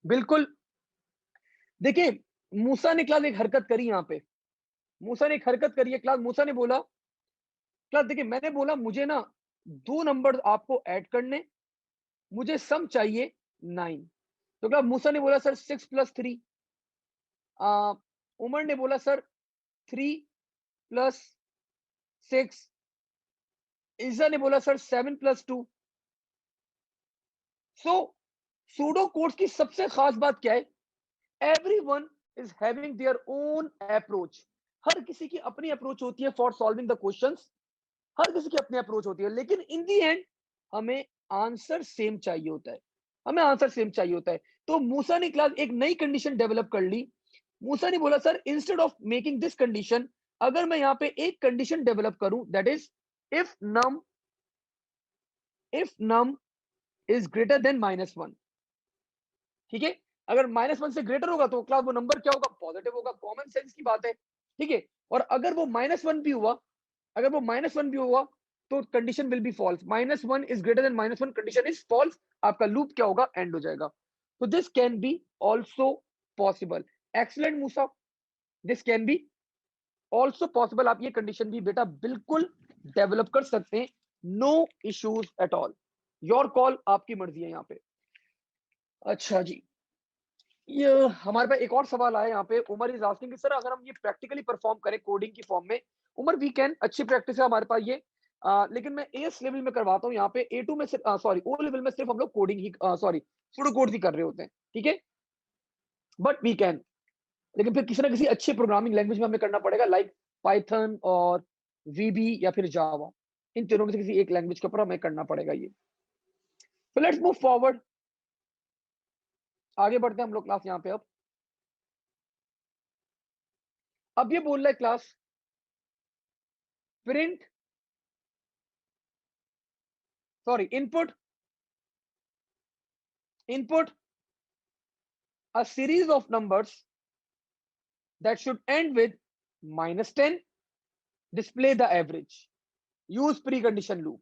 बिल्कुल, देखिए मूसा ने क्लास एक हरकत करी यहाँ पे, मूसा ने एक हरकत करी है क्लास। मूसा ने बोला क्लास, देखिए मैंने बोला मुझे ना दो नंबर आपको ऐड करने, मुझे सम चाहिए 9। तो क्लास मूसा ने बोला सर 6 + 3। उमर ने बोला सर 3 + 6। इज्जा ने बोला सर 7 + 2। सो सूडो कोड्स की सबसे खास बात क्या है, everyone is having their own approach. हर किसी की अपनी अप्रोच होती है फॉर सॉल्विंग द क्वेश्चंस, हर किसी की अपनी अप्रोच होती है, लेकिन इन दी एंड हमें आंसर सेम चाहिए होता है, हमें आंसर सेम चाहिए होता है। तो मूसा ने क्लास एक नई कंडीशन डेवलप कर ली, मूसा ने बोला sir instead of making this condition, अगर मैं यहाँ पे एक कंडीशन डेवलप करूं that is if num is greater than -1, ठीक है। अगर -1 से ग्रेटर होगा तो क्लास वो नंबर क्या होगा, पॉजिटिव होगा, कॉमन सेंस की बात है, ठीक है। और अगर वो -1 भी हुआ, अगर वो -1 भी हुआ तो condition will be false, -1 is greater than -1 condition is false, आपका लूप क्या होगा, एंड हो जाएगा। तो this can be also possible. Excellent Musa, this can be also possible, आप ये कंडीशन भी बेटा बिल्कुल डेवलप कर सकते हैं, no issues at all, your call, आपकी मर्जी है यहाँ पे। अच्छा जी, ये हमारे पास एक और सवाल आया यहाँ पे, उमर इज आस्किंग कि सर अगर हम ये प्रैक्टिकली परफॉर्म करें कोडिंग की फॉर्म में, उमर वी कैन, अच्छी प्रैक्टिस है हमारे पास ये, लेकिन मैं एस लेवल में करवाता हूँ यहाँ पे, A2 में सिर्फ सॉरी ओ लेवल में सिर्फ हम लोग कोडिंग ही सॉरी सुडो कोड ही कर रहे होते हैं, ठीक है, बट वी कैन, लेकिन फिर किसी ना किसी अच्छे प्रोग्रामिंग लैंग्वेज में हमें करना पड़ेगा, लाइक पाइथन और VB या फिर जावा, इन तीनों में से किसी एक लैंग्वेज के ऊपर हमें करना पड़ेगा ये। तो लेट्स मूव फॉरवर्ड, आगे बढ़ते हैं हम लोग क्लास यहाँ पे। अब ये बोल रहा है class print sorry input a series of numbers that should end with -10, display the average, use precondition loop।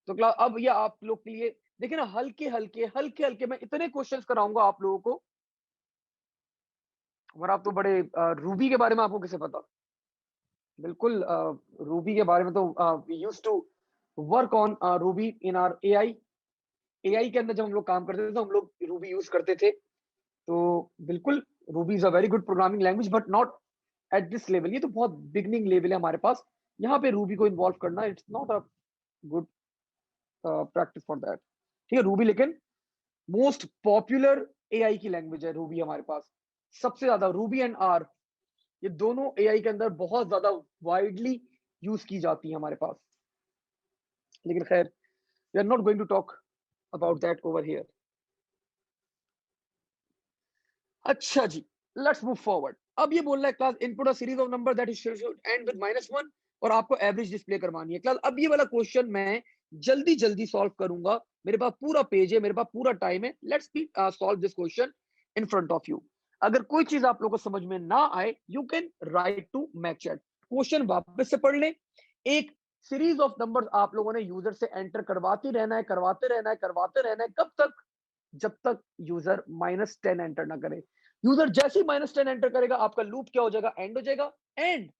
तो क्लास अब ये आप लोग के लिए देखिए ना, हल्के हल्के मैं इतने क्वेश्चंस कराऊंगा आप लोगों को, और आप तो बड़े रूबी के बारे में आपको कैसे पता, बिल्कुल रूबी के बारे में तो we used to work on Ruby in our AI के अंदर जब हम लोग काम करते थे तो हम लोग रूबी यूज करते थे, तो बिल्कुल Ruby is a very good programming language but not at this level, ये तो बहुत बिगनिंग लेवल है हमारे पास, यहाँ पे रूबी को इन्वॉल्व करना it's not a good practice for that, ठीक है। रूबी लेकिन मोस्ट पॉपुलर एआई की लैंग्वेज है रूबी हमारे पास, सबसे ज्यादा रूबी एंड आर, ये दोनों एआई के अंदर बहुत ज्यादा वाइडली यूज की जाती है हमारे पास, लेकिन खैर we are not going to talk about that over here. अच्छा जी, लेट्स मूव फॉरवर्ड। अब ये बोल रहा है class input a series of number that is and with -1, और आपको एवरेज डिस्प्ले करवानी है। क्लास अब ये वाला क्वेश्चन मैं जल्दी जल्दी सॉल्व करूंगा, मेरे पास पूरा पेज है, मेरे पास पूरा टाइम है, let's be solve this question in front of you. अगर कोई चीज आप लोगों को समझ में ना आए, you can write to mac chat, question वापस से पढ़ लें। एक सीरीज ऑफ नंबर्स आप लोगों ने यूजर से एंटर करवाते रहना है, करवाते रहना है, करवाते रहना है, कब तक, जब तक यूजर -10 एंटर ना करे। यूजर जैसे ही -10 एंटर करेगा, आपका लूप क्या हो जाएगा, एंड हो जाएगा, एंड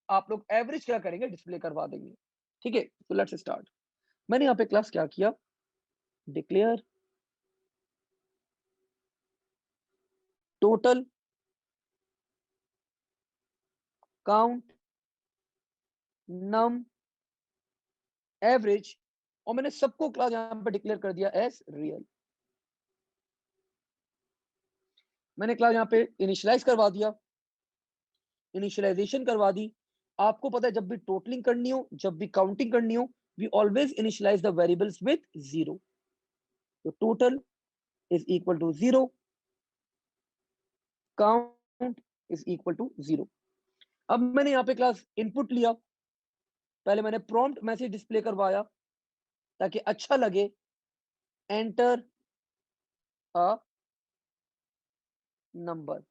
आप लोग एवरेज क्या करेंगे, डिस्प्ले करवा देंगे, ठीक है। तो लेट्स स्टार्ट। मैंने यहाँ पे क्लास क्या किया, डिक्लेयर टोटल काउंट नम एवरेज, और मैंने सबको क्लास यहाँ पे डिक्लेयर कर दिया एज रियल। मैंने क्लास यहाँ पे इनिशियलाइज करवा दिया, इनिशियलाइजेशन करवा दी। आपको पता है जब भी टोटलिंग करनी हो, जब भी काउंटिंग करनी हो, we always initialize the variables with 0। तो total is equal to 0, count is equal to 0। अब मैंने यहाँ पे क्लास इनपुट लिया, पहले मैंने प्रॉम्प्ट मैसेज डिस्प्ले करवाया ताकि अच्छा लगे, एंटर अ नंबर,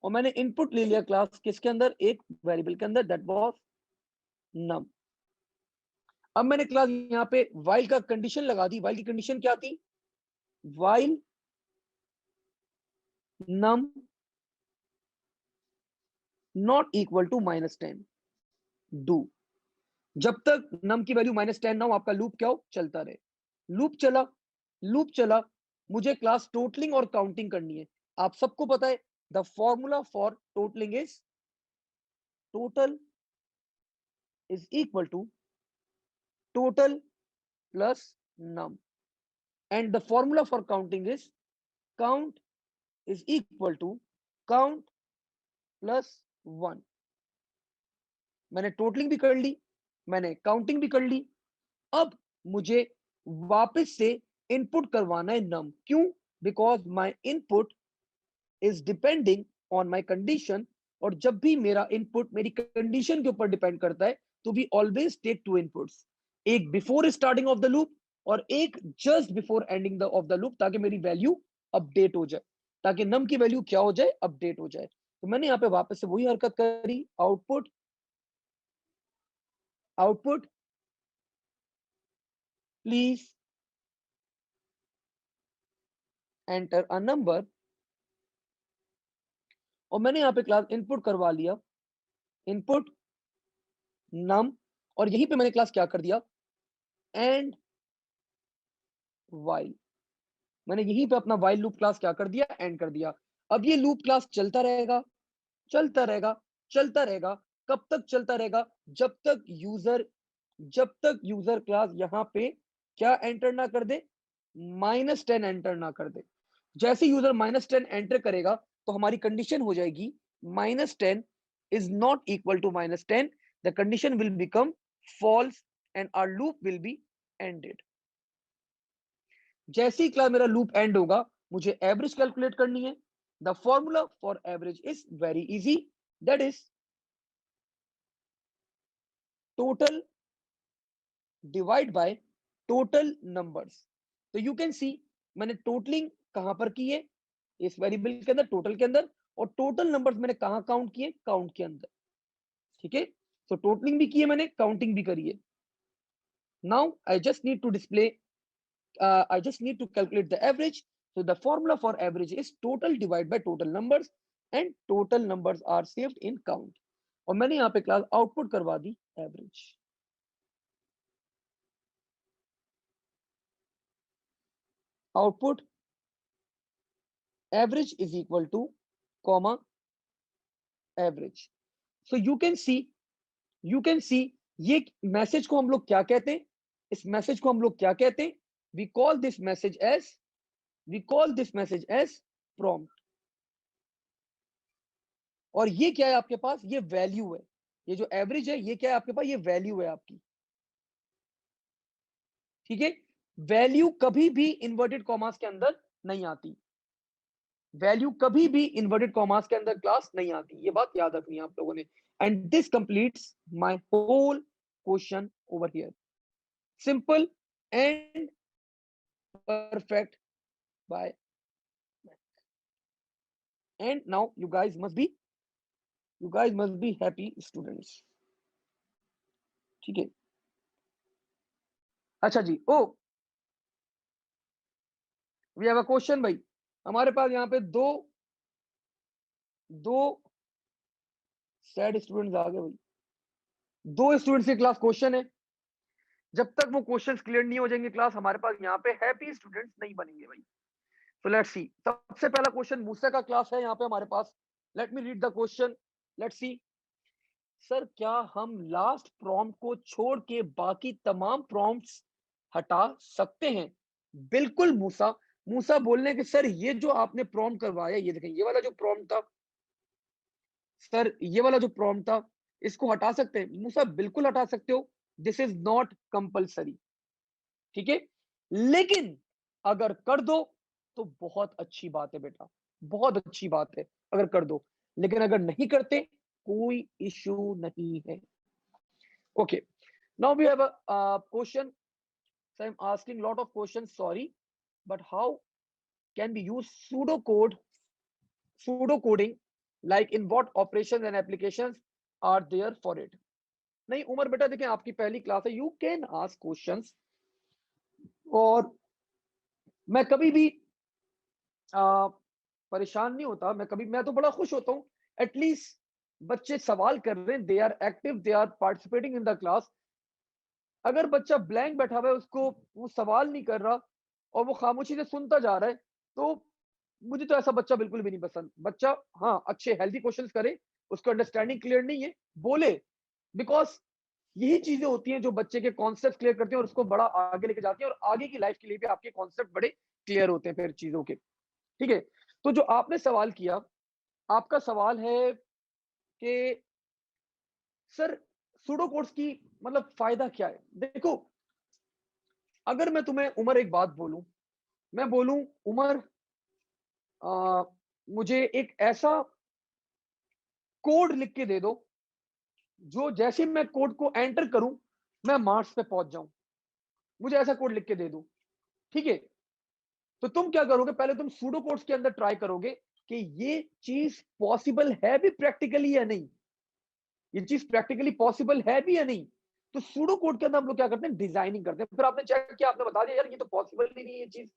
और मैंने इनपुट ले लिया क्लास किसके अंदर, एक वेरिएबल के अंदर, दैट वाज नम। अब मैंने क्लास यहाँ पे वाइल का कंडीशन लगा दी। वाइल की कंडीशन क्या थी, while num not equal to -10 do, जब तक नम की वैल्यू -10 ना हो, आपका लूप क्या हो, चलता रहे। लूप चला, लूप चला, मुझे क्लास टोटलिंग और काउंटिंग करनी है। आप सबको पता है the formula for totaling is total is equal to total plus num, and the formula for counting is count is equal to count plus 1। मैंने टोटलिंग भी कर ली, मैंने काउंटिंग भी कर ली, अब मुझे वापस से इनपुट करवाना है नम। क्यों, because my input is depending on my condition, और जब भी मेरा इनपुट मेरी कंडीशन के ऊपर डिपेंड करता है, तो we always take two inputs, एक before starting off the loop और एक just before ending the off the loop, ताकि मेरी वैल्यू अपडेट हो जाए, ताकि नम की वैल्यू क्या हो जाए, अपडेट हो जाए। तो मैंने यहाँ पे वापस से वही हरकत करी, output output please enter a number, और मैंने यहाँ पे क्लास इनपुट करवा लिया, इनपुट नम, और यहीं पे मैंने क्लास क्या कर दिया, एंड वाइल। मैंने यहीं पे अपना वाइल लूप क्लास क्या कर दिया, एंड कर दिया। अब ये लूप क्लास चलता रहेगा, चलता रहेगा, चलता रहेगा। कब तक चलता रहेगा, जब तक यूजर क्लास यहाँ पे क्या एंटर ना कर दे, -10 एंटर ना कर दे। जैसे यूजर -10 एंटर करेगा, तो हमारी कंडीशन हो जाएगी -10 is not equal to -10, the condition will become false and our loop will be ended. जैसे ही क्लास मेरा लूप एंड होगा, मुझे एवरेज कैलकुलेट करनी है। The formula for average is very easy, that is total divide by total numbers. तो you can see, मैंने totaling कहां पर की है, इस वेरिएबल के अंदर, टोटल के अंदर, और टोटल नंबर्स मैंने कहां काउंट किए, काउंट के अंदर। ठीक है, तो टोटलिंग भी की है मैंने, काउंटिंग भी करी है। Now I just need to display, I just need to calculate the average. So the formula for average is total divided by total numbers, and total numbers are saved in count. और मैंने यहाँ पे class output करवा the average. Output average is equal to comma average. So you can see ये message को हम लोग क्या कहते हैं, इस मैसेज को हम लोग क्या कहते हैं, we call this message as prompt। और ये क्या है आपके पास, ये वैल्यू है, ये जो एवरेज है ये क्या है आपके पास, ये वैल्यू है आपकी। ठीक है, वैल्यू कभी भी इन्वर्टेड कॉमास के अंदर नहीं आती, वैल्यू कभी भी इन्वर्टेड कॉमास के अंदर क्लास नहीं आती, ये बात याद रखनी है आप लोगों ने। And this completes my whole question over here, simple and perfect bye, and now you guys must be happy students। ठीक है, अच्छा जी, oh we have a question भाई, हमारे पास यहाँ पे दो दो सैड स्टूडेंट्स आ गए भाई, दो स्टूडेंट्स की क्लास क्वेश्चन है। जब तक वो क्वेश्चंस क्लियर नहीं हो जाएंगे क्लास, हमारे पास यहाँ पे हैप्पी स्टूडेंट्स नहीं बनेंगे भाई। तो लेट्स सी, सबसे पहला क्वेश्चन मूसा का क्लास है यहाँ पे हमारे पास। Let me read the question, let's see. Sir क्या हम लास्ट प्रॉम्प्ट को छोड़ के बाकी तमाम प्रॉम्प्ट्स हटा सकते हैं? बिल्कुल मूसा। मूसा बोलने के सर ये जो आपने प्रॉम्प्ट करवाया, ये देखें, ये वाला जो प्रॉम्प्ट था सर, ये वाला जो प्रॉम्प्ट था, इसको हटा सकते हैं? मूसा बिल्कुल हटा सकते हो, दिस इज नॉट कंपल्सरी। ठीक है, लेकिन अगर कर दो तो बहुत अच्छी बात है बेटा, बहुत अच्छी बात है अगर कर दो, लेकिन अगर नहीं करते कोई इशू नहीं है। Okay, now we have a question, so I'm asking lot of questions, sorry, but how can we use pseudo coding, like in what operations and applications are there for it? नहीं उमर बेटा, देखें आपकी पहली class है, you can ask questions, और मैं कभी भी परेशान नहीं होता, मैं तो बड़ा खुश होता हूँ, एटलीस्ट बच्चे सवाल कर रहे हैं, they are active, they are participating in the class. अगर बच्चा ब्लैंक बैठा हुआ है, उसको वो सवाल नहीं कर रहा और वो खामोशी से सुनता जा रहा है, तो मुझे तो ऐसा बच्चा बिल्कुल भी नहीं पसंद। बच्चा हाँ अच्छे हेल्दी क्वेश्चंस करे, उसको अंडरस्टैंडिंग क्लियर नहीं है, बोले, बिकॉज यही चीजें होती हैं जो बच्चे के कॉन्सेप्ट क्लियर करती हैं और उसको बड़ा आगे लेके जाती हैं, और आगे की लाइफ के लिए भी आपके कॉन्सेप्ट बड़े क्लियर होते हैं फिर चीजों के। ठीक है, तो जो आपने सवाल किया, आपका सवाल है कि सर सूडो कोड्स की मतलब फायदा क्या है? देखो, अगर मैं तुम्हें उमर एक बात बोलूं, मैं बोलूं उमर, मुझे एक ऐसा कोड लिख के दे दो, जो जैसे मैं कोड को एंटर करूं मैं मार्स पे पहुंच जाऊं, मुझे ऐसा कोड लिख के दे दो, ठीक है। तो तुम क्या करोगे, पहले तुम सूडो कोड्स के अंदर ट्राई करोगे कि ये चीज पॉसिबल है भी प्रैक्टिकली या नहीं, ये चीज प्रैक्टिकली पॉसिबल है भी या नहीं। तो सूडो कोड के अंदर हम लोग क्या करते हैं, डिजाइनिंग करते हैं। फिर आपने चेक किया, आपने बता दिया यार ये तो पॉसिबल ही नहीं है ये चीज,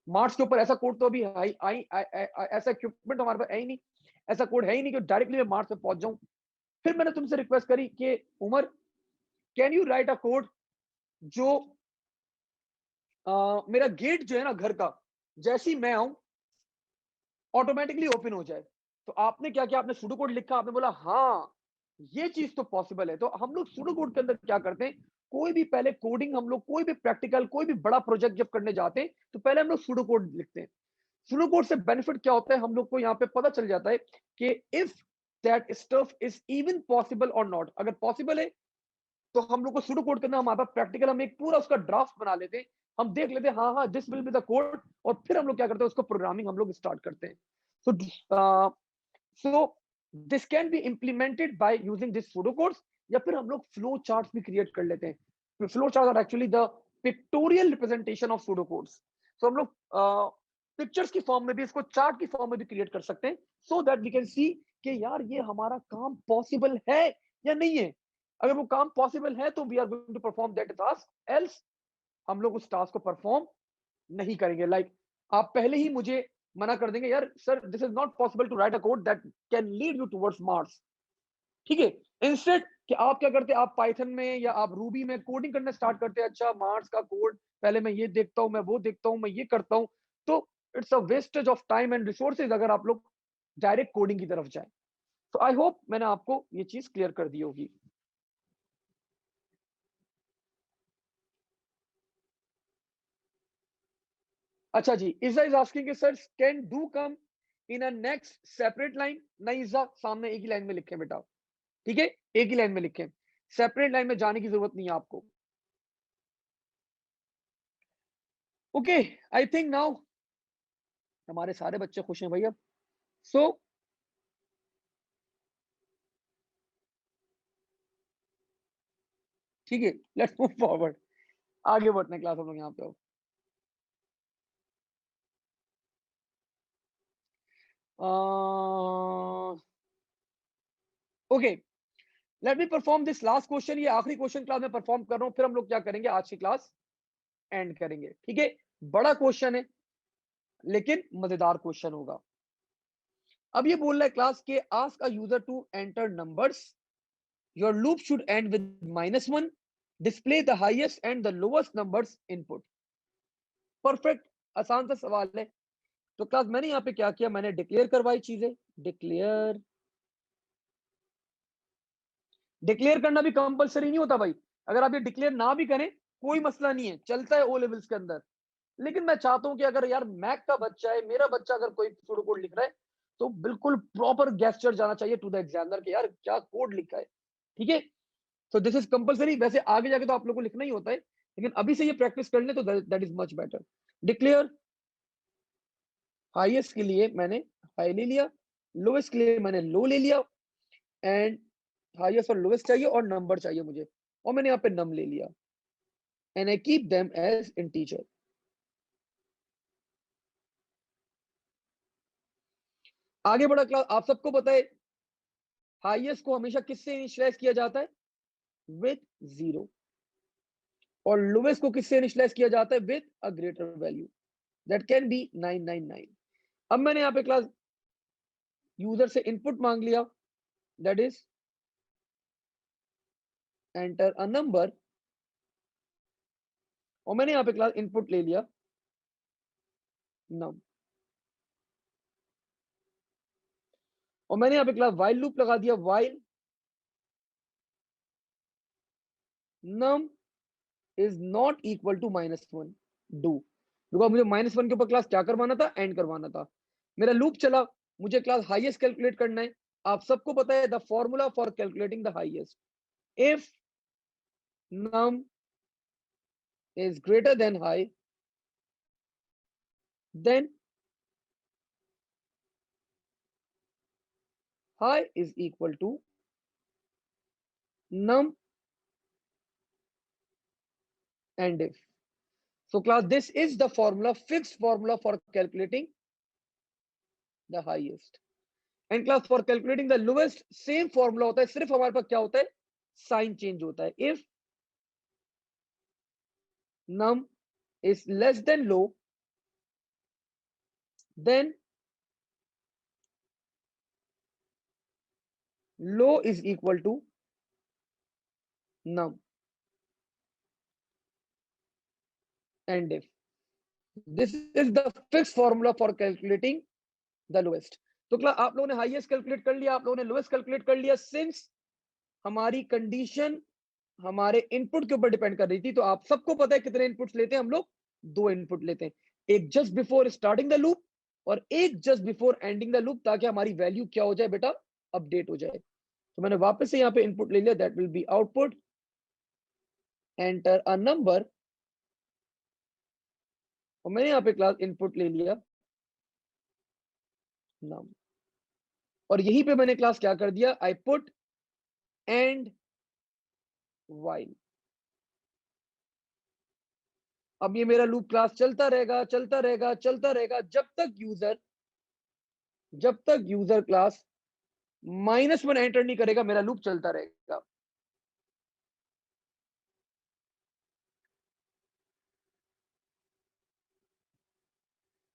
मार्स के ऊपर ऐसा कोड तो अभी ऐसा इक्विपमेंट हमारे पास है ही नहीं, ऐसा कोड है ही नहीं कि डायरेक्टली मैं मार्स पे पहुंच जाऊं। फिर मैंने तुमसे रिक्वेस्ट करी कि Umar, can you write a code जो मेरा गेट जो है ना घर का, जैसे ही मैं आऊं ऑटोमेटिकली ओपन हो जाए। तो आपने क्या किया, आपने सूडो कोड लिखा, आपने बोला हाँ ये चीज तो पॉसिबल है। तो हम लोग सूडो कोड के अंदर क्या करते हैं, कोई भी पहले कोडिंग, हम लोग कोई भी प्रैक्टिकल, कोई भी बड़ा प्रोजेक्ट जब करने जाते हैं तो पहले हम लोग सूडो कोड लिखते हैं। सूडो कोड से बेनिफिट क्या होता है, हम लोग को यहाँ पे पता चल जाता है कि if that stuff is even possible और नॉट, अगर पॉसिबल है तो हम लोग को सूडो कोड करना, हमारे पास प्रैक्टिकल, हम एक पूरा उसका ड्राफ्ट बना लेते हैं, हम देख लेते हैं हाँ हाँ this will be the code, और फिर हम लोग क्या करते हैं, उसको प्रोग्रामिंग हम लोग स्टार्ट करते हैं। So so this can be implemented by using this pseudo codes, या फिर हम लोग फ्लो चार्ट्स भी क्रिएट कर लेते हैं। Flow chart are actually the pictorial representation of pseudo codes. तो हम लोग पिक्चर्स की फॉर्म में भी, इसको चार्ट की फॉर्म में भी क्रिएट कर सकते हैं, so that we can see कि यार ये हमारा काम पॉसिबल है या नहीं है। अगर वो काम पॉसिबल है तो we are going to perform that task, else हम लोग उस टास्क को परफॉर्म नहीं करेंगे। लाइक आप पहले ही मुझे मना कर देंगे, यार sir this is not possible to write a code that can lead you towards Mars, ठीक है। इंस्टेड कि आप क्या करते, आप पाइथन में या आप रूबी में कोडिंग करना स्टार्ट करते हैं, अच्छा मार्स का कोड पहले मैं ये देखता हूं, मैं वो देखता हूं, मैं ये करता हूं, तो it's a wastage of time and resources अगर आप लोग डायरेक्ट कोडिंग की तरफ जाए। तो आई होप मैंने आपको ये चीज क्लियर कर दी होगी। अच्छा जी, इजा is asking sir can do come in a next separate line. नहीं इजा, सामने एक ही लाइन में लिखे बेटा, ठीक है, एक ही लाइन में लिखे, सेपरेट लाइन में जाने की जरूरत नहीं है आपको। ओके, आई थिंक नाउ हमारे सारे बच्चे खुश हैं भैया। सो ठीक है, लेट्स मूव फॉरवर्ड, आगे बढ़ते हैं क्लास हम लोग यहाँ पे। Okay, let me perform this last question, ये आखिरी क्वेश्चन क्लास में परफॉर्म कर रहा हूँ, फिर हम लोग क्या करेंगे, आज की क्लास एंड करेंगे, ठीक है। बड़ा क्वेश्चन है लेकिन मजेदार क्वेश्चन होगा। अब ये बोल रहा है क्लास के, ask a user to enter numbers, your loop should end with -1, display the highest and the lowest numbers input. Perfect, आसान सा सवाल है। तो क्लास मैंने यहाँ पे क्या किया, मैंने डिक्लेयर करवाई चीजें, डिक्लेयर, डिक्लेयर करना भी कंपलसरी नहीं होता भाई, अगर आप ये डिक्लेयर ना भी करें कोई मसला नहीं है, चलता है ओ लेवल्स के अंदर। लेकिन मैं चाहता हूं कि अगर यार मैक का बच्चा है, मेरा बच्चा अगर कोई सूडो कोड लिख रहा है तो बिल्कुल प्रॉपर गेस्चर जाना चाहिए टू द एग्जामिनर कि यार क्या कोड लिखा है, ठीक है। सो दिस इज कंपलसरी, वैसे आगे जाके तो आप लोग को लिखना ही होता है, लेकिन अभी से ये प्रैक्टिस कर ले तो that is much better. Declare, highest के लिए मैंने हाई ले लिया, लोएस्ट के लिए मैंने लो ले लिया, एंड हाईएस्ट और लोएस्ट चाहिए और नंबर चाहिए मुझे, और मैंने यहाँ पे नम ले लिया, and I keep them as integer. आगे बढ़ा क्लास, आप सबको पता है हाईएस्ट को हमेशा किससे इनिशियलाइज किया जाता है, विद 0, और लोएस्ट को किससे इनिशियलाइज किया जाता है, with a greater value, that can be 999। अब मैंने यहाँ पे क्लास यूजर से इनपुट मांग लिया, that is enter a number, और मैंने यहाँ पे क्लास इनपुट ले लिया नम, और मैंने यहाँ पे क्लास वाइल लूप लगा दिया, while num is not equal to -1 do, because मुझे -1 के ऊपर क्लास क्या करवाना था, एंड करवाना था। मेरा लूप चला, मुझे क्लास हाईएस्ट कैलकुलेट करना है। आप सबको पता है the formula for calculating the highest, if num is greater than high, then high is equal to num and if. So class, this is the formula, fixed formula for calculating the highest. And class, for calculating the lowest, same formula होता है, सिर्फ हमारे पास क्या होता है, sign change होता है. If num is less than low, then low is equal to num and if. This is the fixed formula for calculating the lowest. तो क्लास, आप लोगों ने हाईएस्ट कैलकुलेट कर लिया, आप लोगों ने लोएस्ट कैलकुलेट कर लिया. सिंस हमारी कंडीशन हमारे इनपुट के ऊपर डिपेंड कर रही थी, तो आप सबको पता है कितने इनपुट्स लेते हैं हम लोग, 2 इनपुट लेते हैं, एक just before starting the loop और एक just before ending the loop, ताकि हमारी वैल्यू क्या हो जाए बेटा, अपडेट हो जाए. तो मैंने वापस से यहाँ पे इनपुट ले लिया, that will B output, enter a number, और मैंने यहाँ पे क्लास इनपुट ले लिया नम, और यहीं पे मैंने क्लास क्या कर दिया, आई पुट एंड वाइल. अब ये मेरा लूप क्लास चलता रहेगा, चलता रहेगा, चलता रहेगा, जब तक यूजर क्लास -1 एंटर नहीं करेगा, मेरा लूप चलता रहेगा.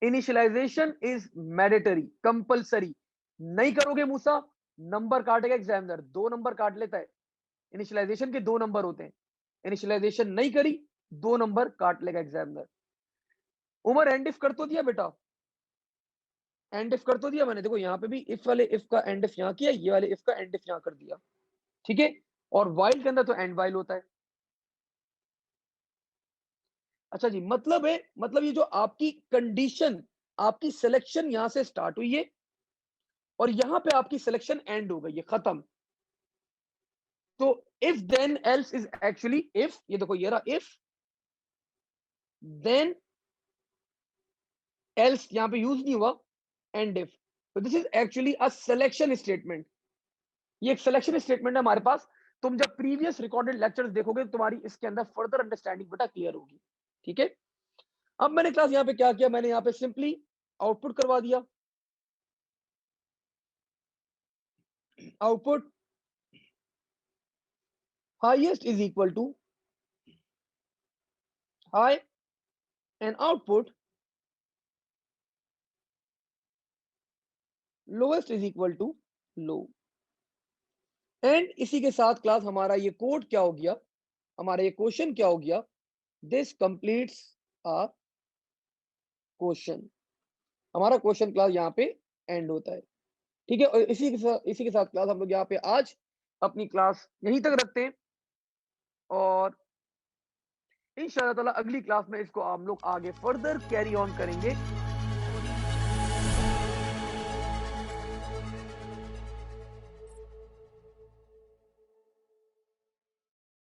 Initialization is mandatory, compulsory. नहीं करोगे मूसा, नंबर काटेगा एग्जामिनर, 2 नंबर काट लेता है. इनिशियलाइजेशन के 2 नंबर होते हैं, इनिशियलाइजेशन नहीं करी, 2 नंबर काट लेगा एग्जामिनर. उमर, एंड इफ कर तो दिया बेटा, एंड इफ कर तो दिया मैंने. देखो यहाँ पे भी इफ वाले इफ का एंड इफ यहाँ किया, ये वाले इफ का एंड इफ यहाँ कर दिया. ठीक है. और वाइल के अंदर तो एंड वाइल होता है. अच्छा जी, मतलब है, मतलब ये जो आपकी कंडीशन, आपकी सिलेक्शन यहां से स्टार्ट हुई है और यहां पे आपकी सिलेक्शन एंड हो गई है, खत्म. तो if then else is actually if, ये देखो ये रहा इफ देन एल्स, यहां पे यूज नहीं हुआ, एंड इफ. तो this is actually a selection statement. ये एक सिलेक्शन स्टेटमेंट है हमारे पास. तुम जब प्रीवियस रिकॉर्डेड लेक्चर्स देखोगे, तुम्हारी इसके अंदर फर्दर अंडरस्टैंडिंग बेटा क्लियर होगी. ठीक है. अब मैंने क्लास यहाँ पे क्या किया, मैंने यहाँ पे सिंपली आउटपुट करवा दिया. Output highest is equal to high and output lowest is equal to low. And इसी के साथ क्लास हमारा ये कोड क्या हो गया, हमारा ये क्वेश्चन क्या हो गया, दिस कंप्लीट्स अ क्वेश्चन. हमारा क्वेश्चन क्लास यहाँ पे एंड होता है. ठीक है. और इसी के साथ क्लास हम लोग यहाँ पे आज अपनी क्लास यहीं तक रखते हैं, और इंशाअल्लाह ताला अगली क्लास में इसको हम लोग आगे फर्दर कैरी ऑन करेंगे.